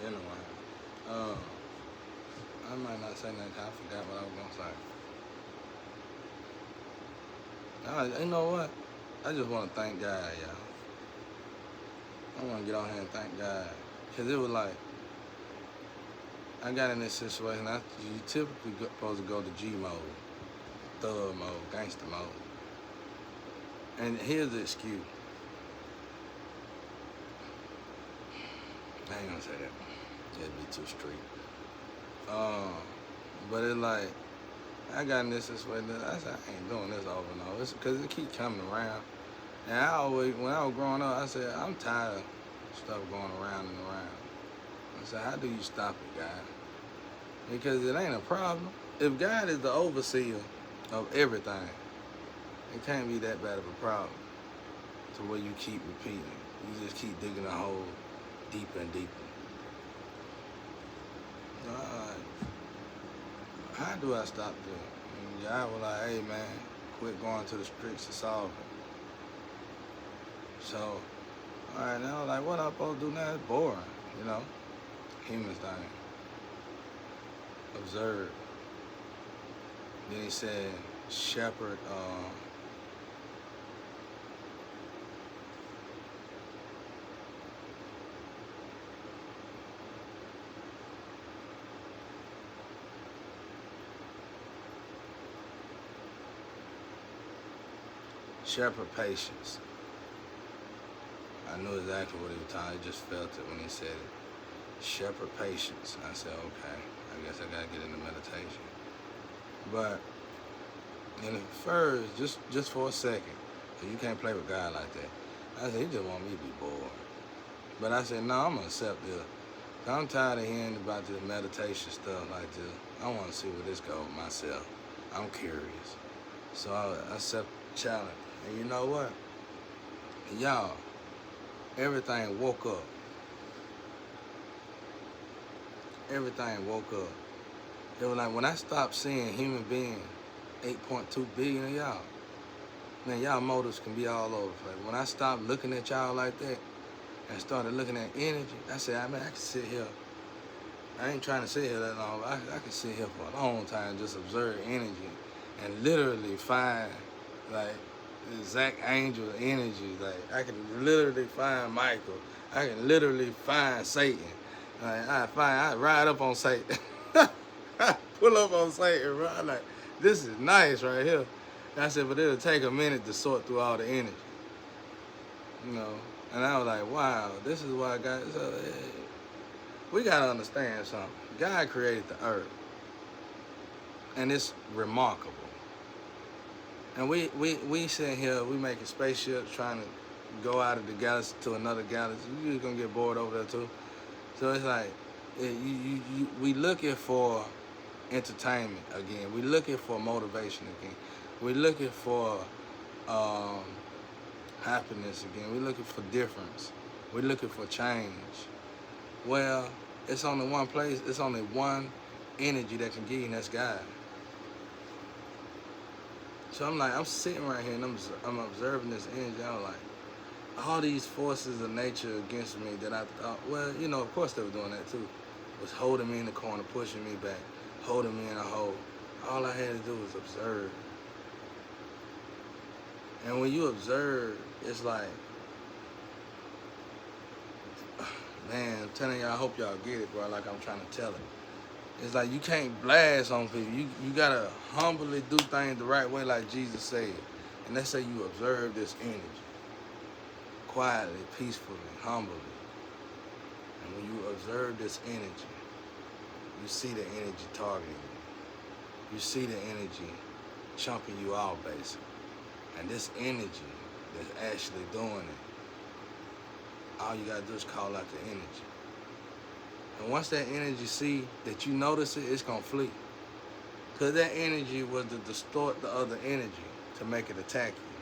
Anyway, uh, I might not say nothing. I forgot what I was gonna say. You know what? I just want to thank God, y'all. I want to get on here and thank God, cause it was like I got in this situation. You typically supposed to go to G mode, thug mode, gangster mode, and here's the excuse. I ain't gonna say that. It'd be too street. But it's like I got in this situation. I said I ain't doing this over and over. It's because it keep coming around. And I always, when I was growing up, I said I'm tired of stuff going around and around. I said, how do you stop it, God? Because it ain't a problem. If God is the overseer of everything, it can't be that bad of a problem to where you keep repeating. You just keep digging a hole deeper and deeper. How do I stop this? And God was like, hey man, quit going to the streets to solve it. So, all right, now like what I'm supposed to do now? It's boring, you know? Humans thing. Observe. Then he said, shepherd, shepherd patience. I knew exactly what he was talking. I just felt it when he said it. Shepherd patience. I said, okay, I guess I gotta get into meditation. But in the first, just for a second, cause you can't play with God like that. I said, he just want me to be bored. But I said, no, I'm gonna accept this. I'm tired of hearing about this meditation stuff like this. I want to see where this goes myself. I'm curious. So I accept the challenge. And you know what? Y'all, everything woke up. Everything woke up. It was like when I stopped seeing human beings, 8.2 billion of y'all, man, y'all motives can be all over the place. When I stopped looking at y'all like that and started looking at energy, I said, I mean, I can sit here. I ain't trying to sit here that long, but I can sit here for a long time and just observe energy and literally find, like, the exact angel energy. Like, I can literally find Michael. I can literally find Satan. Like, I ride up on Satan. I pull up on Satan, bro. I'm like, this is nice right here. And I said, but it'll take a minute to sort through all the energy. You know? And I was like, wow, this is why God, we gotta understand something. God created the earth. And it's remarkable. And we sit here, we making spaceships trying to go out of the galaxy to another galaxy. You're just gonna get bored over there too. So it's like, we looking for entertainment again. We looking for motivation again. We looking for happiness again. We looking for difference. We looking for change. Well, it's only one place. It's only one energy that can give you, and that's God. So I'm like, I'm sitting right here and I'm observing this energy. I'm like, all these forces of nature against me that I thought, well, you know, of course they were doing that too. Was holding me in the corner, pushing me back, holding me in a hole. All I had to do was observe. And when you observe, it's like, man, I'm telling y'all, I hope y'all get it, bro, like I'm trying to tell it. It's like you can't blast on people. You gotta humbly do things the right way like Jesus said. And let's say you observe this energy. Quietly, peacefully, humbly. And when you observe this energy, you see the energy targeting you. You see the energy chumping you out, basically. And this energy that's actually doing it, all you gotta do is call out the energy. And once that energy see that you notice it, it's gonna flee. Because that energy was to distort the other energy to make it attack you.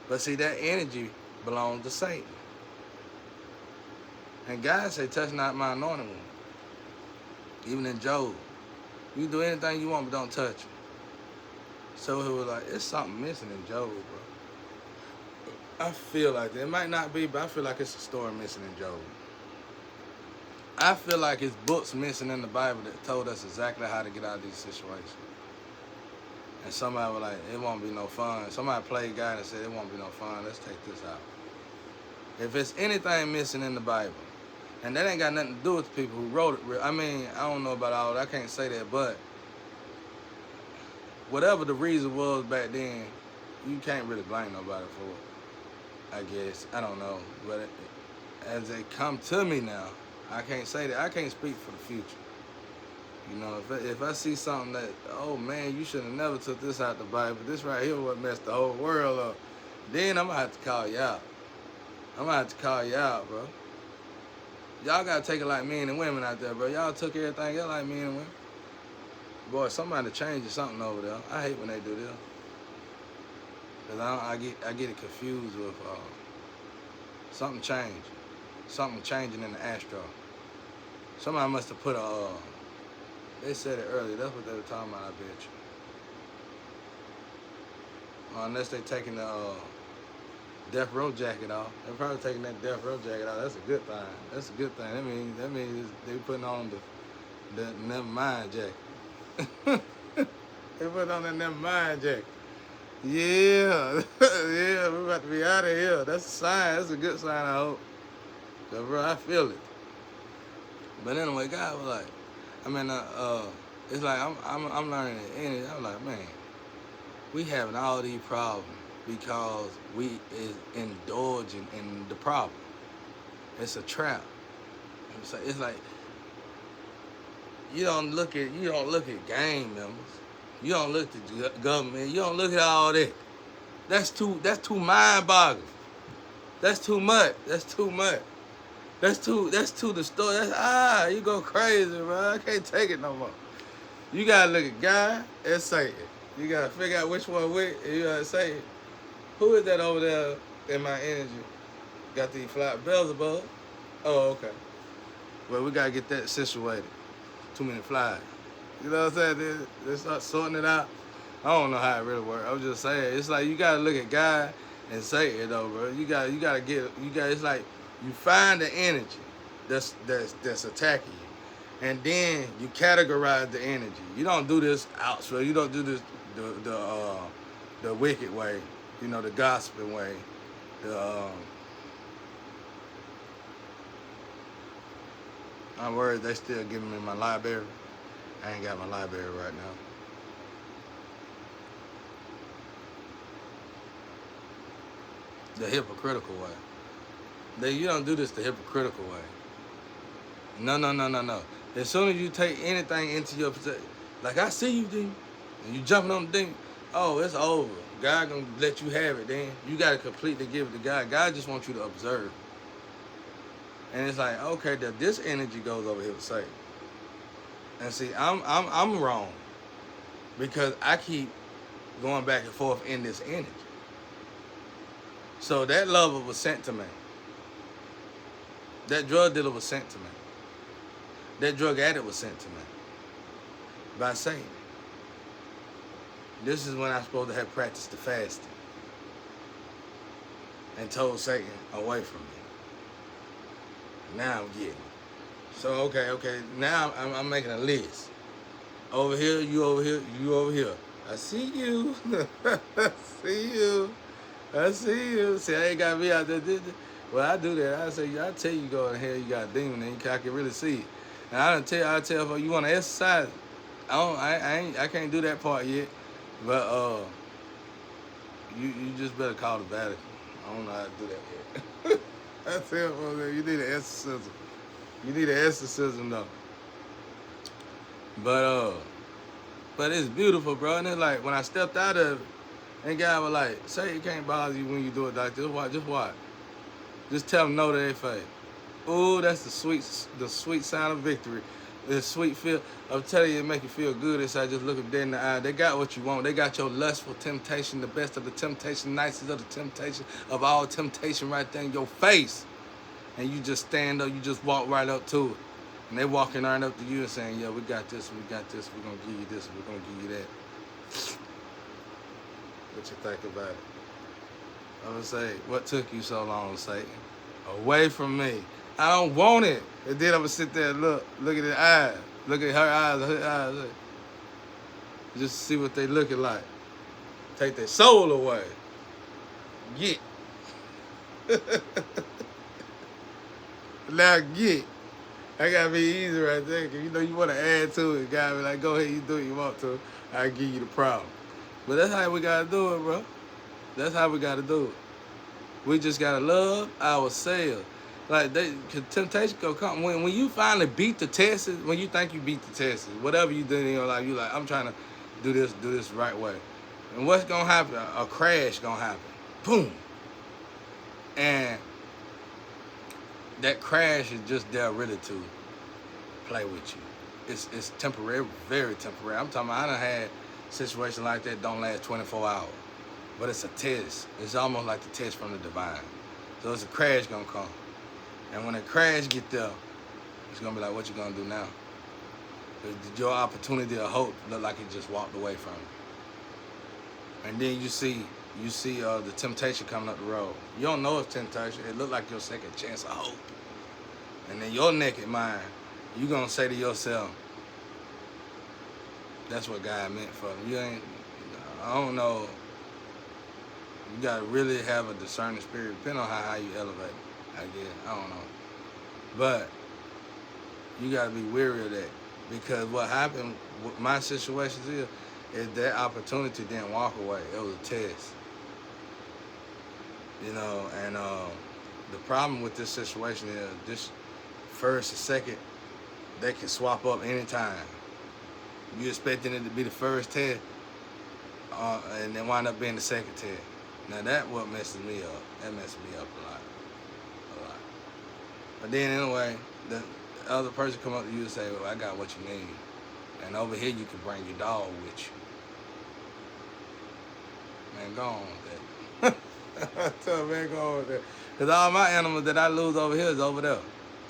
But see, that energy belongs to Satan. And God said, touch not my anointed one. Even in Job. You can do anything you want, but don't touch it. So it was like, it's something missing in Job, bro. I feel like that. It might not be, but I feel like it's a story missing in Job. I feel like it's books missing in the Bible that told us exactly how to get out of these situations. And somebody was like, it won't be no fun. Somebody played God and said, it won't be no fun. Let's take this out. If it's anything missing in the Bible, and that ain't got nothing to do with the people who wrote it. I mean, I don't know about all that. I can't say that, but whatever the reason was back then, you can't really blame nobody for it, I guess. I don't know. But as they come to me now, I can't say that. I can't speak for the future. You know, if I see something that, oh man, you should have never took this out the Bible. This right here what messed the whole world up. Then I'm going to have to call you out. I'm going to have to call you out, bro. Y'all got to take it like men and women out there, bro. Y'all took everything else like men and women. Boy, somebody changing something over there. I hate when they do this. Because I get it confused with something changed. Something changing in the astro. Somebody must have put a, they said it earlier. That's what they were talking about, I bet you. Unless they taking the death row jacket off. They're probably taking that death row jacket off. That's a good thing. That's a good thing. That means they putting on the never mind jacket. They put on that never mind jacket. Yeah. Yeah, we're about to be out of here. That's a sign. That's a good sign, I hope. Cause bro, I feel it. But anyway, God was like, it's like I'm learning it. And I'm like, man, we having all these problems because we is indulging in the problem. It's a trap. It's like you don't look at gang members. You don't look at the government. You don't look at all that. That's too mind-boggling. That's too much. That's too much. That's too distorted. You go crazy, bro. I can't take it no more. You gotta look at God and Satan. You gotta figure out which one which, and you gotta say, who is that over there in my energy? Got these flat Beelzebub? Oh, okay. Well, we gotta get that situated. Too many flies. You know what I'm saying? They start sorting it out. I don't know how it really works. I was just saying, it's like you gotta look at God and Satan, though, bro. It's like you find the energy that's attacking you, and then you categorize the energy. You don't do this outside. You don't do this the wicked way. You know, the gospel way. I'm worried they still giving me my library. I ain't got my library right now. The hypocritical way. You don't do this the hypocritical way. No. As soon as you take anything into your possession, like I see you, demon, and you jumping on the demon, oh, it's over. God gonna let you have it, then. You gotta completely give it to God. God just wants you to observe. And it's like, okay, this energy goes over here to Satan. And see, I'm wrong because I keep going back and forth in this energy. So that lover was sent to me. That drug dealer was sent to me. That drug addict was sent to me by Satan. This is when I'm supposed to have practiced the fasting and told Satan away from me. Now I'm getting it. So, okay. Now I'm making a list. Over here, you over here, you over here. I see you. I see you. See, I ain't got me out there. Well, I do that. I tell you go in here, you got a demon, and I can really see it. And I tell you want to exercise. I can't do that part yet. But you just better call the Vatican. I don't know how to do that yet. I tell folks, you need an exorcism. You need an exorcism though. But it's beautiful, bro. And it's like when I stepped out of it, and God was like, say it can't bother you when you do it, doctor. Just watch. Just tell them no to their face. Ooh, that's the sweet sound of victory. The sweet feel. I'm telling you, it make you feel good inside. Just look them dead in the eye. They got what you want. They got your lustful temptation, the best of the temptation, nicest of the temptation, of all temptation right there in your face. And you just stand up, you just walk right up to it. And they walking right up to you and saying, yeah, we got this, we're going to give you this, we're going to give you that. What you think about it? I'm going to say, what took you so long, Satan? Away from me. I don't want it. And then I'm gonna sit there and look at the eyes, look at her eyes, just see what they looking like. Take their soul away. Get. Now get. That gotta be easy right there. Cause you know you wanna add to it. Gotta be like, go ahead, you do what you want to. I'll give you the problem. But that's how we gotta do it, bro. That's how we gotta do it. We just gotta love ourselves. Like temptation gonna come when you finally beat the tests. When you think you beat the tests, whatever you did in your life, you like, I'm trying to do this the right way. And what's gonna happen? A crash gonna happen. Boom. And that crash is just there really to play with you. It's temporary, very temporary. I'm talking about I done had situations like that don't last 24 hours. But it's a test. It's almost like the test from the divine. So it's a crash gonna come. And when the crash get there, it's gonna be like, what you gonna do now? Your opportunity of hope look like it just walked away from you. And then you see the temptation coming up the road. You don't know it's temptation. It look like your second chance of hope. And then your naked mind, you gonna say to yourself, that's what God meant for me. You ain't, I don't know. You gotta really have a discerning spirit, depending on how high you elevate. I guess, I don't know. But you gotta be wary of that. Because what happened with my situations is that opportunity didn't walk away. It was a test. You know, and the problem with this situation is this first and second, they can swap up anytime. You expecting it to be the first test, and then wind up being the second test. Now that what messes me up. That messes me up a lot. But then anyway, the other person come up to you and say, well, I got what you need. And over here you can bring your dog with you. Man, go on with that. Tell man, go on with that. Because all my animals that I lose over here is over there.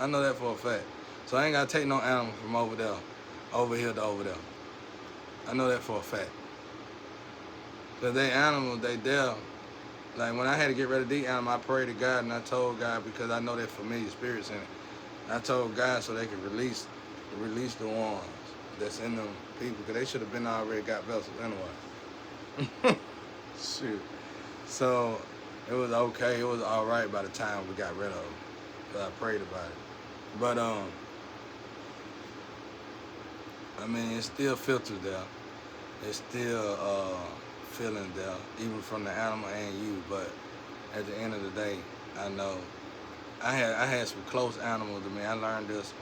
I know that for a fact. So I ain't got to take no animal from over there, over here to over there. I know that for a fact. Because they animals, they there. Like when I had to get rid of these animals, I prayed to God and I told God, because I know they're familiar spirits in it. I told God so they could release the ones that's in them people, because they should have been already got vessels anyway. Shoot. So it was okay. It was all right by the time we got rid of them. Because I prayed about it. But I mean, it's still filtered there. It's still feeling there, even from the animal and you. But at the end of the day, I know I had some close animals to me. I learned this.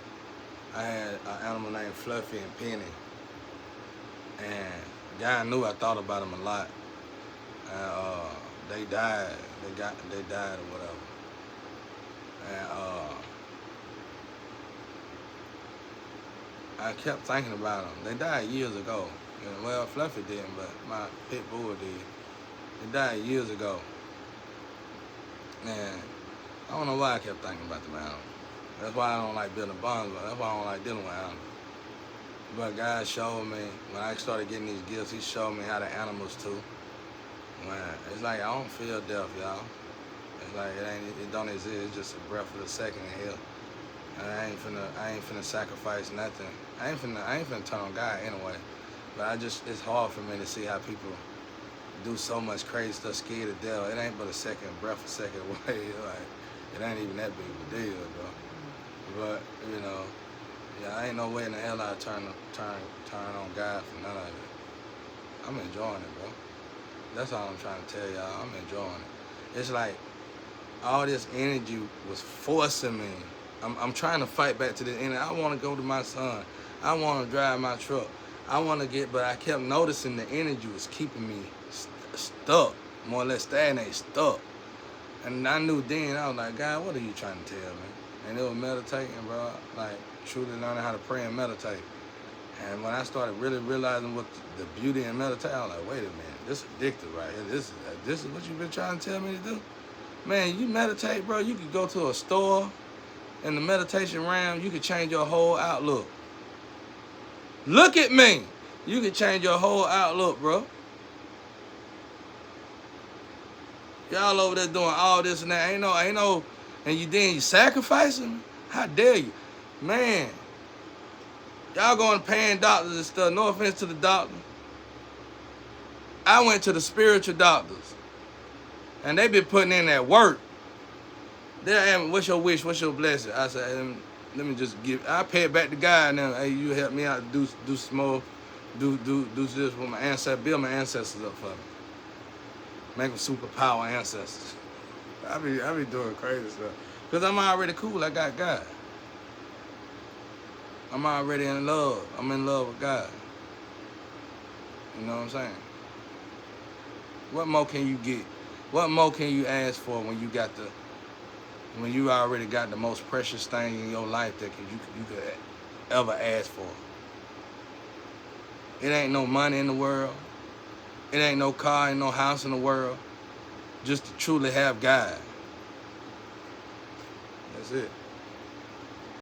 I had an animal named Fluffy and Penny, and God knew I thought about them a lot. And they died. They died or whatever. And I kept thinking about them. They died years ago. And, well, Fluffy didn't, but my pit bull did. They died years ago. And I don't know why I kept thinking about them animals. That's why I don't like building bonds. That's why I don't like dealing with animals. But God showed me, when I started getting these gifts, He showed me how the animals too. Man, it's like I don't feel death, y'all. It's like it don't exist. It's just a breath of a second in here. And I ain't finna sacrifice nothing. I ain't finna turn on God anyway. But it's hard for me to see how people do so much crazy stuff, scared to death. It ain't but a second, breath a second away. Like, it ain't even that big of a deal, bro. But, you know, yeah, I ain't no way in the hell I'd turn on God for none of it. I'm enjoying it, bro. That's all I'm trying to tell y'all. I'm enjoying it. It's like all this energy was forcing me. I'm trying to fight back to this energy. I want to go to my son. I want to drive my truck. I want to but I kept noticing the energy was keeping me stuck, more or less stagnated, stuck. And I knew then, I was like, God, what are you trying to tell me? And it was meditating, bro, like truly learning how to pray and meditate. And when I started really realizing what the beauty in meditation, I was like, wait a minute, this is addictive right here. This is what you've been trying to tell me to do? Man, you meditate, bro, you could go to a store in the meditation realm, you could change your whole outlook. Look at me. You can change your whole outlook, bro. Y'all over there doing all this and that. Ain't no, and you sacrificing. How dare you? Man, y'all going to paying doctors and stuff. No offense to the doctor. I went to the spiritual doctors. And they been putting in that work. They're asking, what's your wish? What's your blessing? I said, let me just I pay it back to God now. Hey, you help me out do some more, do this with my ancestors, build my ancestors up for me. Make them superpower ancestors. I be doing crazy stuff. Because I'm already cool. I got God. I'm already in love. I'm in love with God. You know what I'm saying? What more can you get? What more can you ask for when you already got the most precious thing in your life that you could ever ask for? It ain't no money in the world. It ain't no car, ain't no house in the world. Just to truly have God. That's it.